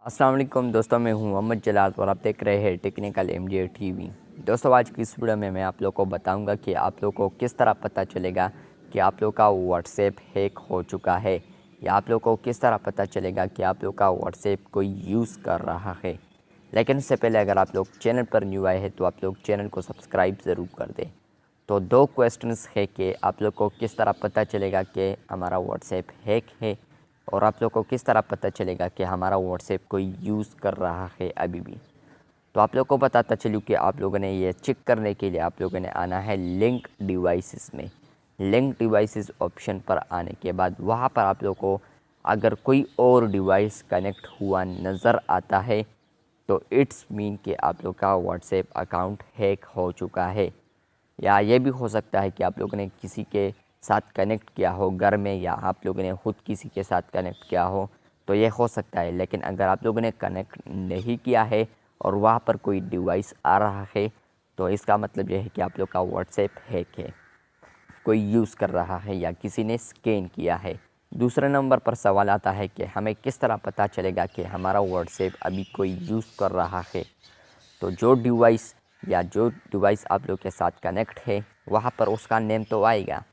अस्सलाम वालेकुम दोस्तों, मैं हूं मोहम्मद जलाल और आप देख रहे हैं टेक्निकल एमजे टीवी। दोस्तों, आज की इस वीडियो में मैं आप लोग को बताऊंगा कि आप लोग को किस तरह पता चलेगा कि आप लोग का व्हाट्सएप हैक हो चुका है, या आप लोग को किस तरह पता चलेगा कि आप लोग का व्हाट्सएप कोई यूज़ कर रहा है। लेकिन उससे पहले अगर आप लोग चैनल पर न्यू आए हैं तो आप लोग चैनल को सब्सक्राइब ज़रूर कर दें। तो दो क्वेश्चंस है कि आप लोग को किस तरह पता चलेगा कि हमारा व्हाट्सएप हैक है, और आप लोग को किस तरह पता चलेगा कि हमारा व्हाट्सएप कोई यूज़ कर रहा है अभी भी। तो आप लोग को बताता चलूँ कि आप लोगों ने ये चेक करने के लिए आप लोगों ने आना है लिंक डिवाइसेस में। लिंक डिवाइसेस ऑप्शन पर आने के बाद वहाँ पर आप लोग को अगर कोई और डिवाइस कनेक्ट हुआ नज़र आता है तो इट्स मीन कि आप लोग का व्हाट्सएप अकाउंट हैक हो चुका है। या ये भी हो सकता है कि आप लोगों ने किसी के साथ कनेक्ट किया हो घर में, या आप लोगों ने खुद किसी के साथ कनेक्ट किया हो, तो ये हो सकता है। लेकिन अगर आप लोगों ने कनेक्ट नहीं किया है और वहाँ पर कोई डिवाइस आ रहा है तो इसका मतलब ये है कि आप लोग का व्हाट्सएप हैक है, कोई यूज़ कर रहा है या किसी ने स्कैन किया है। दूसरे नंबर पर सवाल आता है कि हमें किस तरह पता चलेगा कि हमारा व्हाट्सएप अभी कोई यूज़ कर रहा है। तो जो डिवाइस आप लोग के साथ कनेक्ट है वहाँ पर उसका नेम तो आएगा,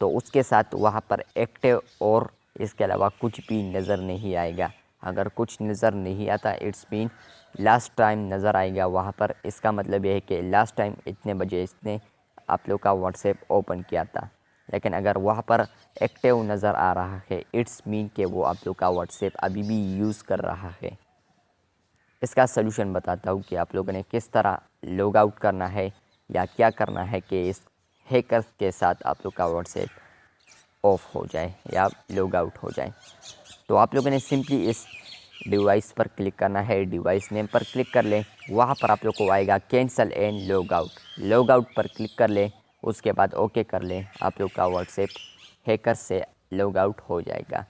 तो उसके साथ वहाँ पर एक्टिव और इसके अलावा कुछ भी नज़र नहीं आएगा। अगर कुछ नज़र नहीं आता इट्स मीन लास्ट टाइम नज़र आएगा वहाँ पर। इसका मतलब ये है कि लास्ट टाइम इतने बजे इसने आप लोग का व्हाट्सएप ओपन किया था। लेकिन अगर वहाँ पर एक्टिव नज़र आ रहा है इट्स मीन कि वो आप लोग का व्हाट्सएप अभी भी यूज़ कर रहा है। इसका सलूशन बताता हूँ कि आप लोगों ने किस तरह लॉग आउट करना है या क्या करना है कि इस हैकर के साथ आप लोग का व्हाट्सएप ऑफ हो जाए या लॉग आउट हो जाए। तो आप लोगों ने सिंपली इस डिवाइस पर क्लिक करना है, डिवाइस नेम पर क्लिक कर लें। वहाँ पर आप लोग को आएगा कैंसल एंड लॉग आउट पर क्लिक कर लें। उसके बाद ओके कर लें, आप लोग का व्हाट्सएप हैकर से लॉग आउट हो जाएगा।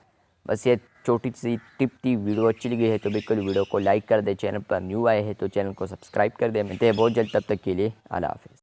बस ये छोटी सी टिप थी। वीडियो अच्छी लगी है तो बिल्कुल वीडियो को लाइक कर दे। चैनल पर न्यू आए हैं तो चैनल को सब्सक्राइब कर दे। मिलते हैं बहुत जल्द, तब तक के लिए अल्लाह हाफ़िज़।